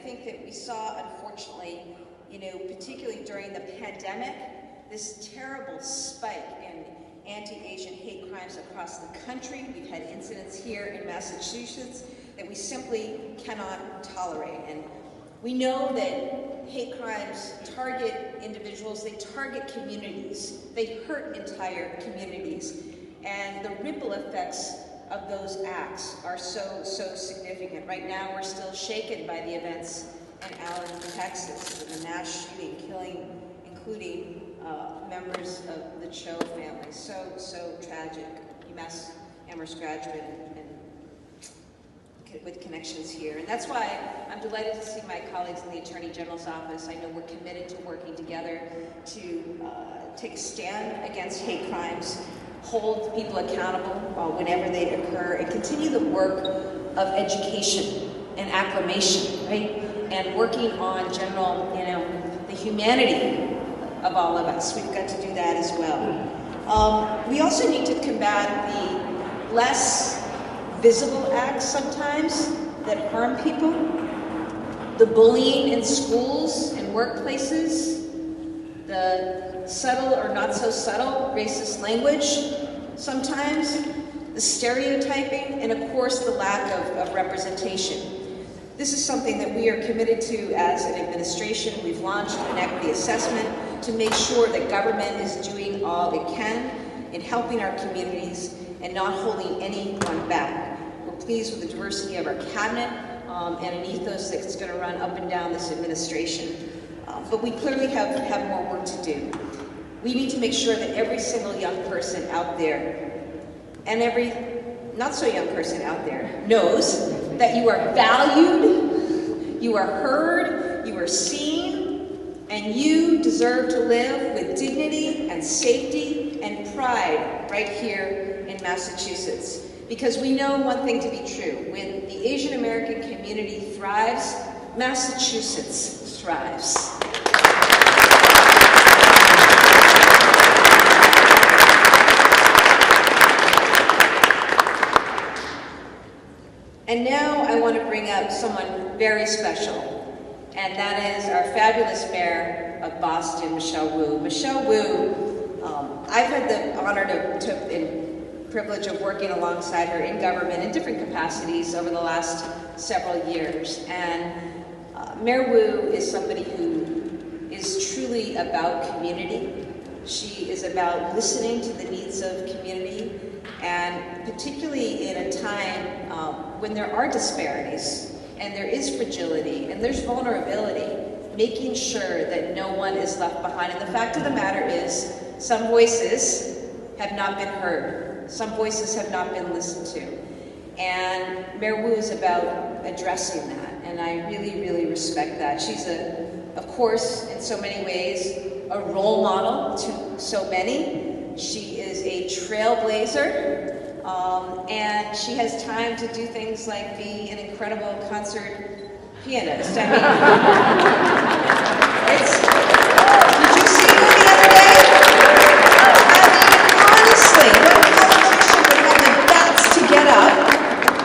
think that we saw, unfortunately, particularly during the pandemic, this terrible spike in anti-Asian hate crimes across the country. We've had incidents here in Massachusetts that we simply cannot tolerate. And we know that hate crimes target individuals, they target communities, they hurt entire communities. And the ripple effects of those acts are so significant. Right now, we're still shaken by the events in Allen, Texas, with a mass shooting killing, including members of the Cho family. So tragic. UMass Amherst graduate and with connections here. And that's why I'm delighted to see my colleagues in the Attorney General's office. I know we're committed to working together to take a stand against hate crimes, hold people accountable whenever they occur, and continue the work of education and acclimation, right? And working on general, the humanity of all of us. We've got to do that as well. We also need to combat the less visible acts sometimes that harm people, the bullying in schools and workplaces, the subtle or not so subtle racist language sometimes, the stereotyping, and of course the lack of representation. This is something that we are committed to as an administration. We've launched an equity assessment to make sure that government is doing all it can in helping our communities and not holding anyone back. We're pleased with the diversity of our cabinet and an ethos that's going to run up and down this administration. But we clearly have more work to do. We need to make sure that every single young person out there and every not so young person out there knows that you are valued, you are heard, you are seen, and you deserve to live with dignity and safety and pride right here in Massachusetts. Because we know one thing to be true: when the Asian American community thrives, Massachusetts thrives. And now I want to bring up someone very special, and that is our fabulous mayor of Boston, Michelle Wu. Michelle Wu, I've had the honor and privilege of working alongside her in government in different capacities over the last several years. And Mayor Wu is somebody who is truly about community. She is about listening to the needs of community, and particularly in a time when there are disparities and there is fragility and there's vulnerability, making sure that no one is left behind. And the fact of the matter is, some voices have not been heard. Some voices have not been listened to. And Mayor Wu is about addressing that, and I really, really respect that. She's, of course, in so many ways, a role model to so many. She is a trailblazer, and she has time to do things like be an incredible concert pianist. I mean, did you see her the other day? I mean, honestly, no politician would have the guts to get up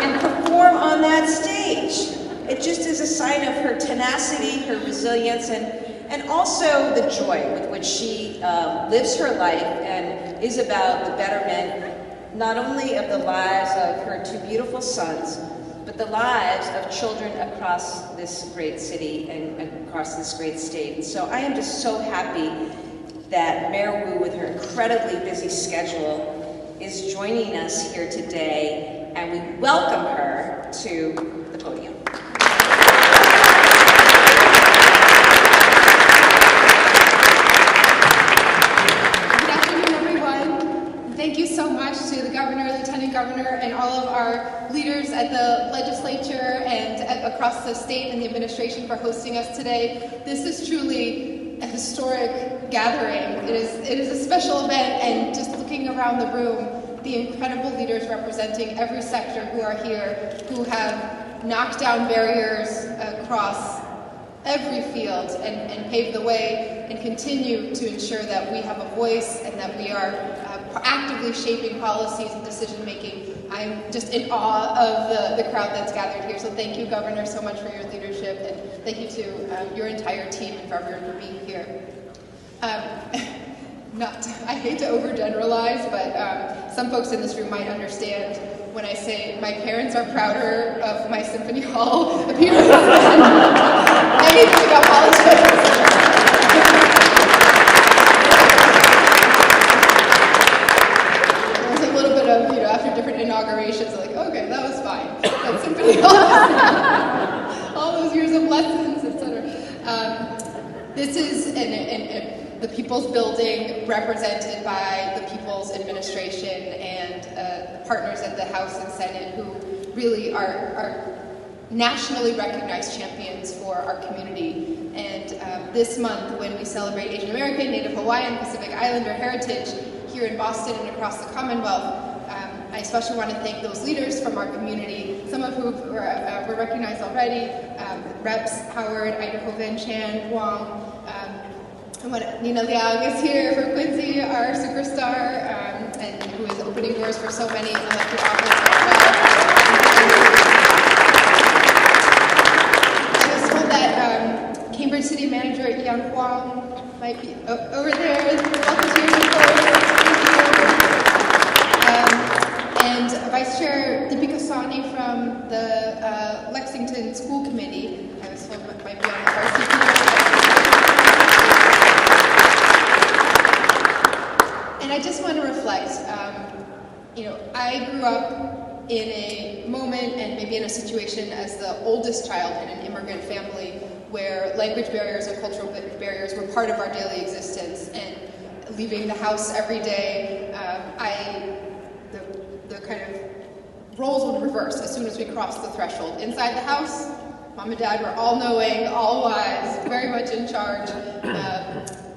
and perform on that stage. It just is a sign of her tenacity, her resilience, and also the joy with which she lives her life and is about the betterment not only of the lives of her two beautiful sons, but the lives of children across this great city and across this great state. And so I am just so happy that Mayor Wu, with her incredibly busy schedule, is joining us here today, and we welcome her to the podium. Thank you so much to the governor, lieutenant governor, and all of our leaders at the legislature and across the state and the administration for hosting us today. This is truly a historic gathering. It is a special event, and just looking around the room, the incredible leaders representing every sector who are here, who have knocked down barriers across every field and paved the way and continue to ensure that we have a voice and that we are actively shaping policies and decision-making I'm just in awe of the crowd that's gathered here. So thank you, Governor, so much for your leadership, and thank you to your entire team and for everyone for being here. I hate to overgeneralize, but some folks in this room might understand when I say my parents are prouder of my Symphony Hall appearance than anything about politics. After different inaugurations, like, okay, that was fine. That Symphony Hall, all those years of lessons, etc. This is the People's Building, represented by the People's Administration and partners at the House and Senate, who really are nationally recognized champions for our community. And this month, when we celebrate Asian American, Native Hawaiian, Pacific Islander heritage here in Boston and across the Commonwealth, I especially want to thank those leaders from our community, some of whom were recognized already, Reps Howard, Idaho Van Chan, Wong, and Nina Liang is here for Quincy, our superstar, and who is opening doors for so many elected offices as well. I was told that Cambridge City Manager Yan Huang might be over there. Welcome to your support. And Vice Chair Deepika Sawhney from the Lexington School Committee. I was told might be on the varsity committee. And I just want to reflect, I grew up in a moment and maybe in a situation as the oldest child in an immigrant family where language barriers or cultural barriers were part of our daily existence. And leaving the house every day, the kind of roles would reverse as soon as we crossed the threshold. Inside the house, Mom and Dad were all-knowing, all-wise, very much in charge.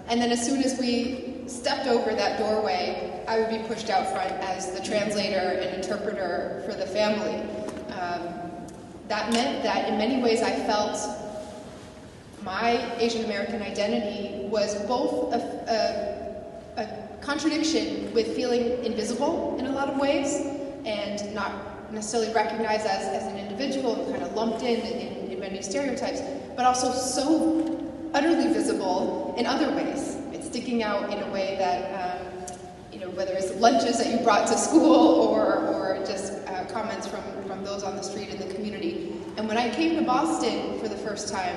And then as soon as we stepped over that doorway, I would be pushed out front as the translator and interpreter for the family. That meant that in many ways I felt my Asian American identity was both a contradiction with feeling invisible in a lot of ways and not necessarily recognized as an individual, kind of lumped in many stereotypes, but also so utterly visible in other ways. It's sticking out in a way that, whether it's lunches that you brought to school or just comments from those on the street in the community. And when I came to Boston for the first time,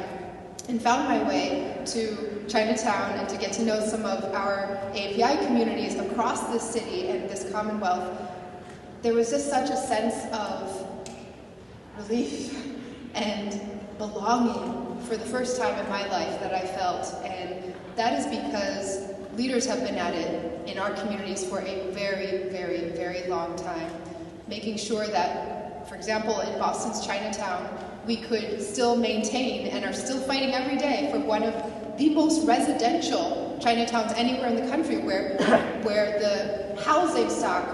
and found my way to Chinatown and to get to know some of our AANHPI communities across this city and this Commonwealth, there was just such a sense of relief and belonging for the first time in my life that I felt. And that is because leaders have been at it in our communities for a very, very, very long time, making sure that, for example, in Boston's Chinatown, we could still maintain and are still fighting every day for one of the most residential Chinatowns anywhere in the country, where the housing stock,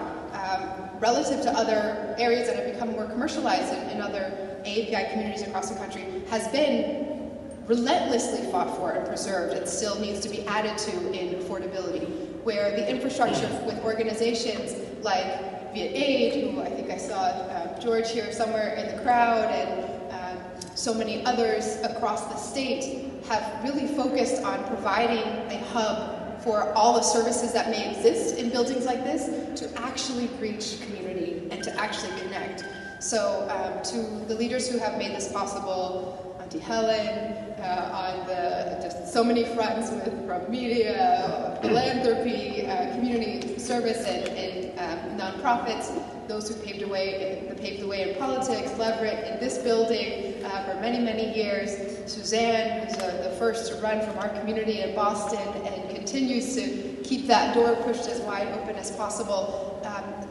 relative to other areas that have become more commercialized in other AANHPI communities across the country, has been relentlessly fought for and preserved and still needs to be added to in affordability, where the infrastructure with organizations like Viet Aid, who I think I saw George here somewhere in the crowd, and so many others across the state have really focused on providing a hub for all the services that may exist in buildings like this to actually reach community and to actually connect. So to the leaders who have made this possible, Auntie Helen, on just so many fronts from media, philanthropy, community service, and nonprofits, those who paved the way in politics, Leverett in this building for many, many years, Suzanne, who's the first to run from our community in Boston and continues to keep that door pushed as wide open as possible,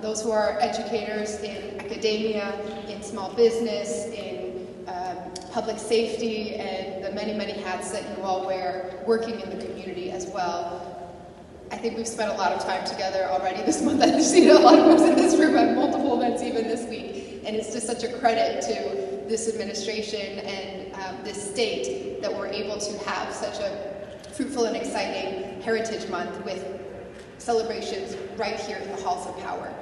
those who are educators in academia, in small business, in public safety, and the many, many hats that you all wear working in the community as well. I think we've spent a lot of time together already this month. I've seen a lot of folks in this room at multiple events even this week. And it's just such a credit to this administration and this state that we're able to have such a fruitful and exciting Heritage Month with celebrations right here in the halls of power.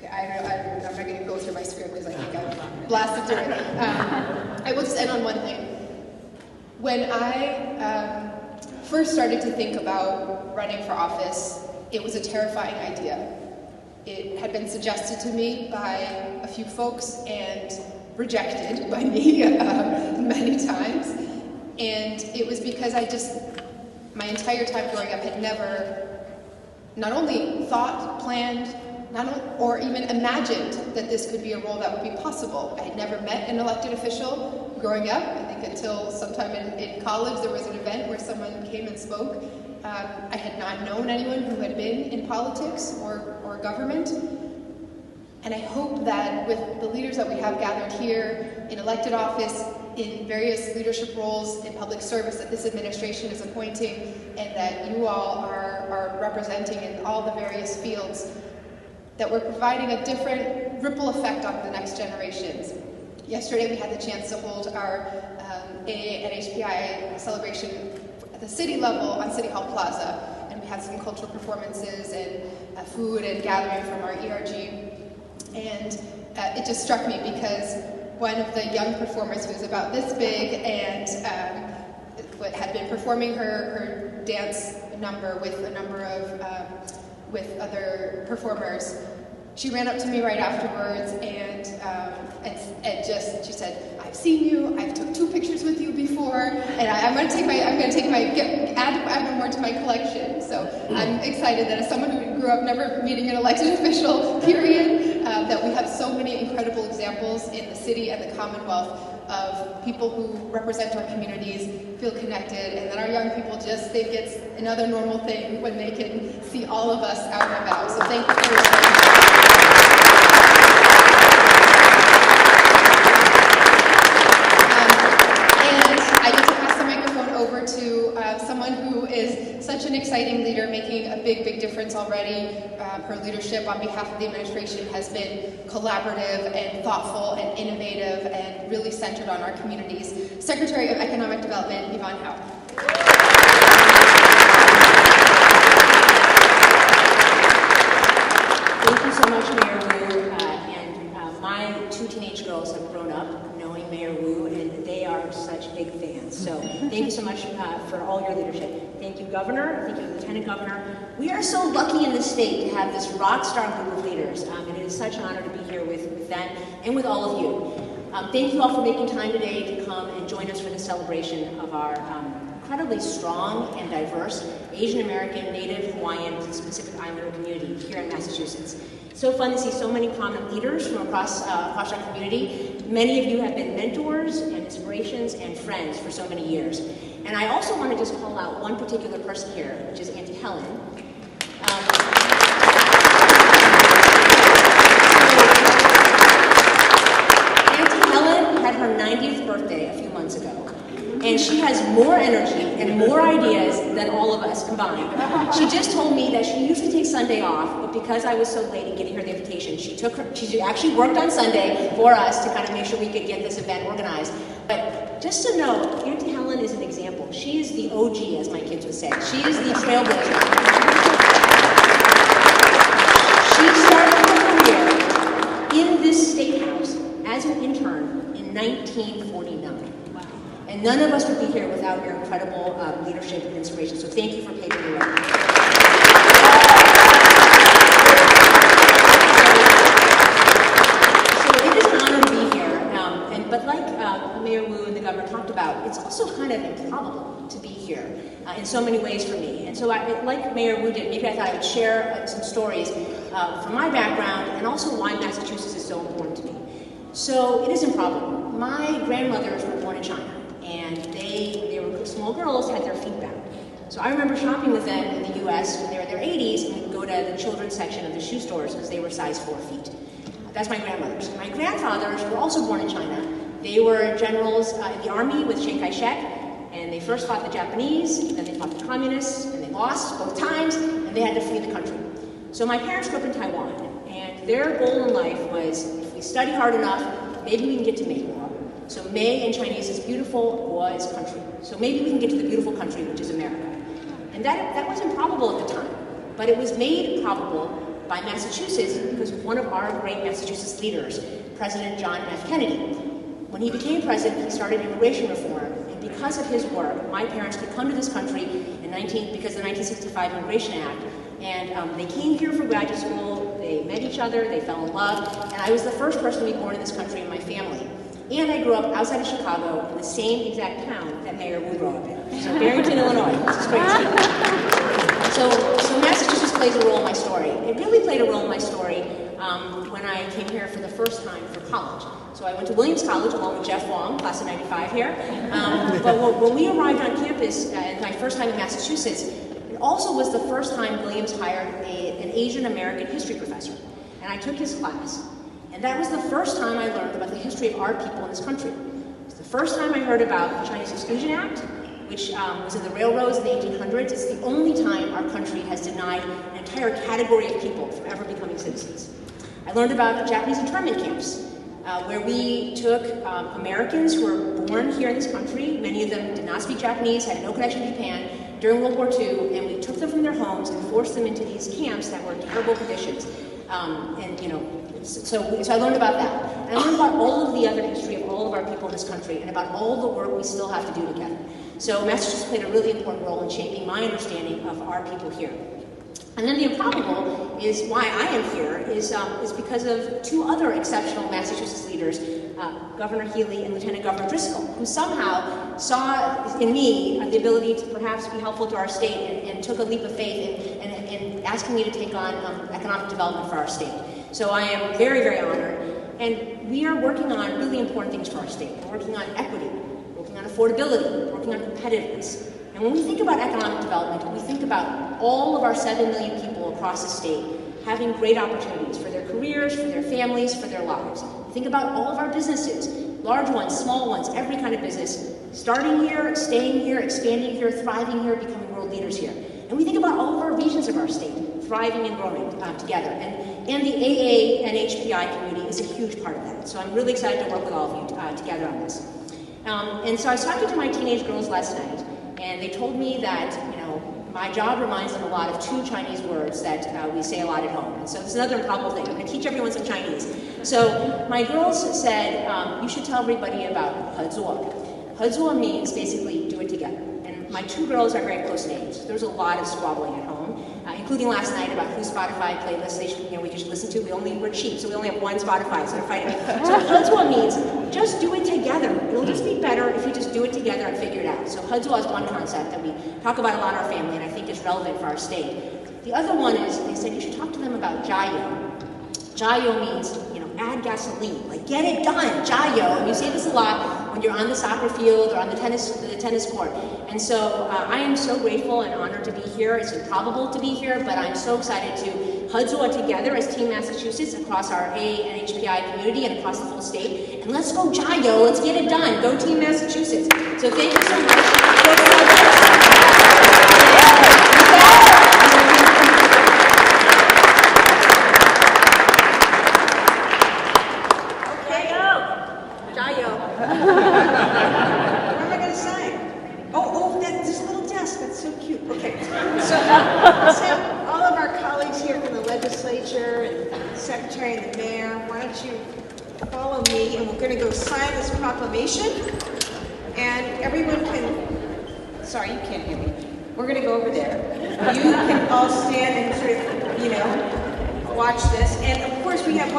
Okay, I'm not going to go through my script because I think I've blasted through it. I will just end on one thing. When I first started to think about running for office, it was a terrifying idea. It had been suggested to me by a few folks and rejected by me many times. And it was because my entire time growing up had never not only thought, planned, or even imagined that this could be a role that would be possible. I had never met an elected official growing up. I think until sometime in college there was an event where someone came and spoke. I had not known anyone who had been in politics or government. And I hope that with the leaders that we have gathered here in elected office, in various leadership roles in public service that this administration is appointing, and that you all are representing in all the various fields, that we're providing a different ripple effect on the next generations. Yesterday we had the chance to hold our AANHPI celebration at the city level on City Hall Plaza, and we had some cultural performances and food and gathering from our ERG. And it just struck me because one of the young performers who was about this big and had been performing her dance number with a number of with other performers, she ran up to me right afterwards and she said, "I've seen you. I've took 2 pictures with you before, and I'm going to add one more to my collection." So I'm excited that as someone who grew up never meeting an elected official, period, that we have so many incredible examples in the city and the Commonwealth of people who represent our communities, feel connected, and that our young people just think it's another normal thing when they can see all of us out and about. So thank you for and I get to pass the microphone over to someone who is such an exciting leader, making a big, big difference already. Her leadership on behalf of the administration has been collaborative and thoughtful and innovative and really centered on our communities. Secretary of Economic Development, Yvonne Hao. Thank you so much, Mayor Wu. My 2 teenage girls have grown up knowing Mayor Wu, and they are such big fans. So thank you so much for all your leadership. Thank you, Governor. Thank you, Lieutenant Governor. We are so lucky in this state to have this rock star group of leaders, and it is such an honor to be here with them and with all of you. Thank you all for making time today to come and join us for the celebration of our incredibly strong and diverse Asian American, Native, Hawaiian, and Pacific Islander community here in Massachusetts. It's so fun to see so many prominent leaders from across our community. Many of you have been mentors and inspirations and friends for so many years. And I also want to just call out one particular person here, which is Auntie Helen. Auntie Helen had her 90th birthday a few months ago. And she has more energy and more ideas than all of us combined. She just told me that she usually takes Sunday off, but because I was so late in getting her the invitation, she actually worked on Sunday for us to kind of make sure we could get this event organized. But just to know, Auntie Helen is an example. She is the OG, as my kids would say. She is the trailblazer. She started her career in this state house as an intern in 1949. And none of us would be here without your incredible leadership and inspiration. So thank you for paving the way. So it is an honor to be here. But like Mayor Wu and the governor talked about, it's also kind of improbable to be here in so many ways for me. And so like Mayor Wu did, maybe I thought I would share some stories from my background and also why Massachusetts is so important to me. So it is improbable. My grandmothers were born in China. And they were small girls, had their feet bound. So I remember shopping with them in the US when they were in their 80s, and we'd go to the children's section of the shoe stores because they were size 4 feet. That's my grandmothers. My grandfathers were also born in China. They were generals in the army with Chiang Kai-shek, and they first fought the Japanese, then they fought the communists, and they lost both times, and they had to flee the country. So my parents grew up in Taiwan, and their goal in life was, if we study hard enough, maybe we can get to Mei. So Mei in Chinese is beautiful, Hua is country. So maybe we can get to the beautiful country, which is America. And that was improbable at the time, but it was made probable by Massachusetts because one of our great Massachusetts leaders, President John F. Kennedy. When he became president, he started immigration reform, and because of his work, my parents could come to this country because of the 1965 Immigration Act, and they came here for graduate school, they met each other, they fell in love, and I was the first person to be born in this country in my family. And I grew up outside of Chicago in the same exact town that Mayor Wu grew up in. So Barrington, Illinois. This is great. So Massachusetts plays a role in my story. It really played a role in my story when I came here for the first time for college. So I went to Williams College along with Jeff Wong, class of '95 here. But when we arrived on campus, my first time in Massachusetts, it also was the first time Williams hired an Asian American history professor. And I took his class. And that was the first time I learned about the history of our people in this country. It was the first time I heard about the Chinese Exclusion Act, which was in the railroads in the 1800s. It's the only time our country has denied an entire category of people from ever becoming citizens. I learned about the Japanese internment camps, where we took Americans who were born here in this country. Many of them did not speak Japanese, had no connection to Japan, during World War II, and we took them from their homes and forced them into these camps that were in terrible conditions. So I learned about that. And I learned about all of the other history of all of our people in this country and about all the work we still have to do together. So Massachusetts played a really important role in shaping my understanding of our people here. And then the improbable is why I am here is because of two other exceptional Massachusetts leaders, Governor Healey and Lieutenant Governor Driscoll, who somehow saw in me the ability to perhaps be helpful to our state and took a leap of faith in asking me to take on economic development for our state. So I am very, very honored. And we are working on really important things for our state. We're working on equity, working on affordability, working on competitiveness. And when we think about economic development, we think about all of our 7 million people across the state having great opportunities for their careers, for their families, for their lives. Think about all of our businesses, large ones, small ones, every kind of business, starting here, staying here, expanding here, thriving here, becoming world leaders here. And we think about all of our regions of our state, thriving and growing together. And the AANHPI community is a huge part of that. So I'm really excited to work with all of you together on this. And so I was talking to my teenage girls last night, and they told me that, my job reminds them a lot of 2 Chinese words that we say a lot at home. And so this is another improbable thing. I'm going to teach everyone some Chinese. So my girls said, you should tell everybody about 合作. 合作 means basically do it together. And my 2 girls are very close in age. There's a lot of squabbling at home, including last night about whose Spotify playlist we should listen to. We're cheap, so we only have 1 Spotify, so they're fighting. So 合作 means just do it together. It'll just be better if you just do it together and figure it out. So 合作 is one concept that we talk about a lot in our family, and I think is relevant for our state. The other one is, they said you should talk to them about 加油. 加油 means, add gasoline, like get it done, 加油. And you say this a lot when you're on the soccer field or on the tennis court. And so I am so grateful and honored to be here. It's improbable to be here, but I'm so excited to 合作 together as Team Massachusetts across our AANHPI community and across the whole state. And let's go 加油, let's get it done. Go Team Massachusetts. So thank you so much. Secretary and the Mayor, why don't you follow me, and we're going to go sign this proclamation, and everyone can, sorry, you can't hear me. We're going to go over there. You can all stand and sort of, watch this, and of course we have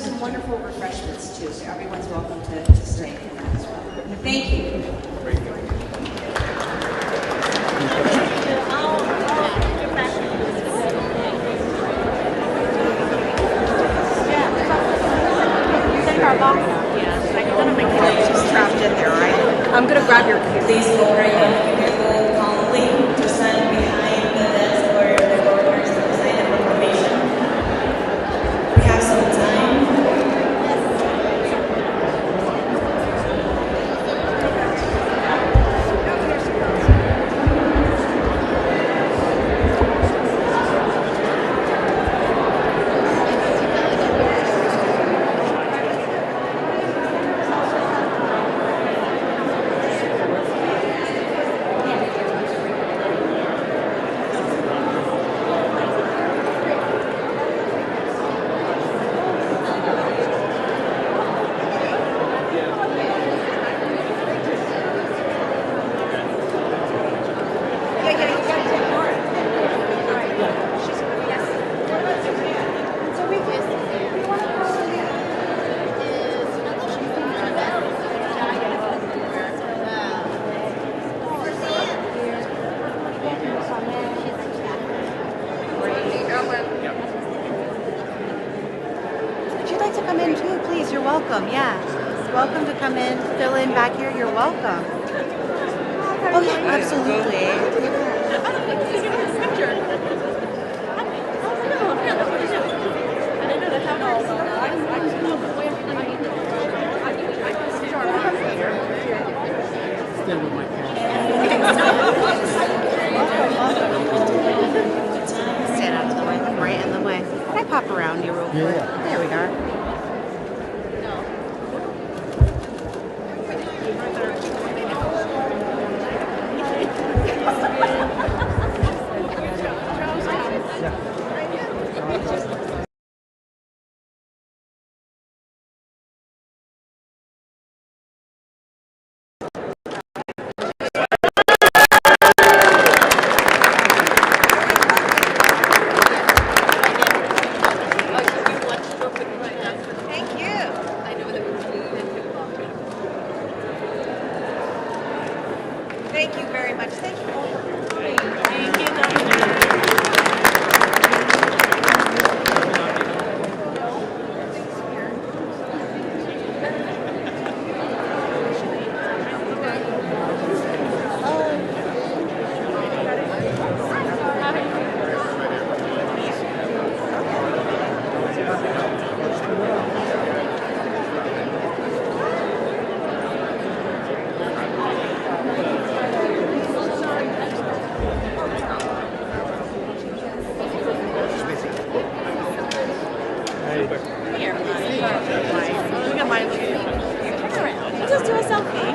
some wonderful refreshments too, so everyone's welcome to stay for that as well. Thank you. I'm going to grab your cue. Please go right in. You can go calmly to stand behind the desk where the governors will sign the proclamation. We have some time. welcome. Yeah. Welcome to come in, fill in back here. You're welcome. Oh, yeah, absolutely. Stand out to the way. I'm right in the way. Can I pop around you real quick? Yeah. There we are. Thank you very much. Thank you all for coming. Thank you, Here, look at my turn around. Just do a selfie.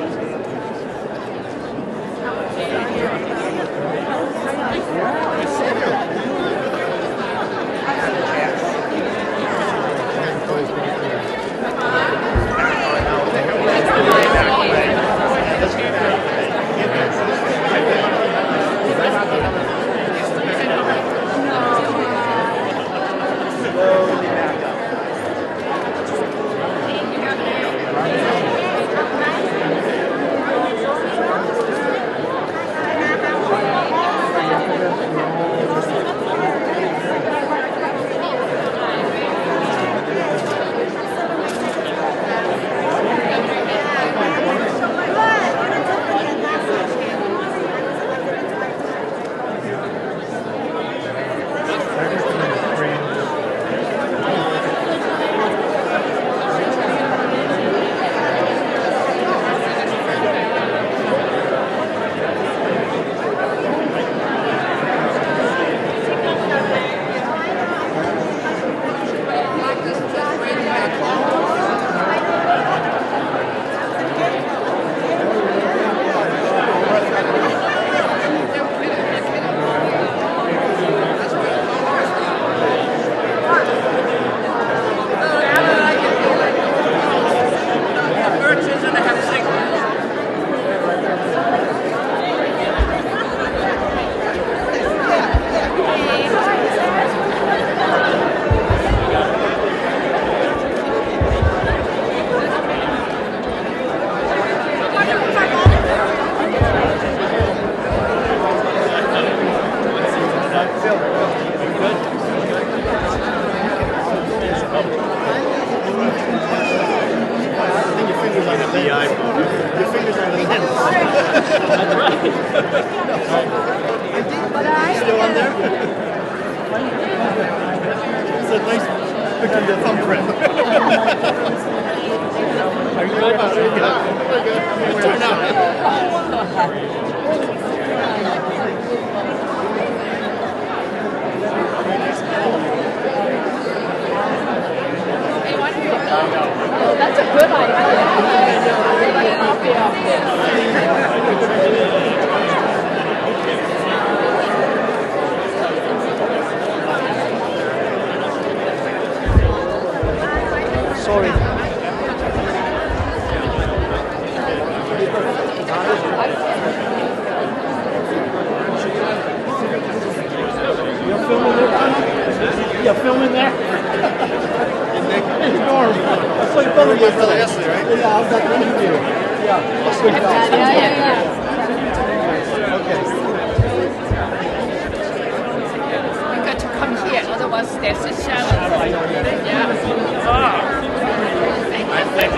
Still on there? It's a nice picture of your thumbprint. Are you good? Good. Turn out. Oh, that's a good idea. Sorry. You're filming there? You're filming there? Norm. I saw your brother yesterday, right? Yeah, I was at the interview. Yeah. Yeah. Okay. You got to come here, otherwise there's a shadow. Yeah. Oh. Thank you.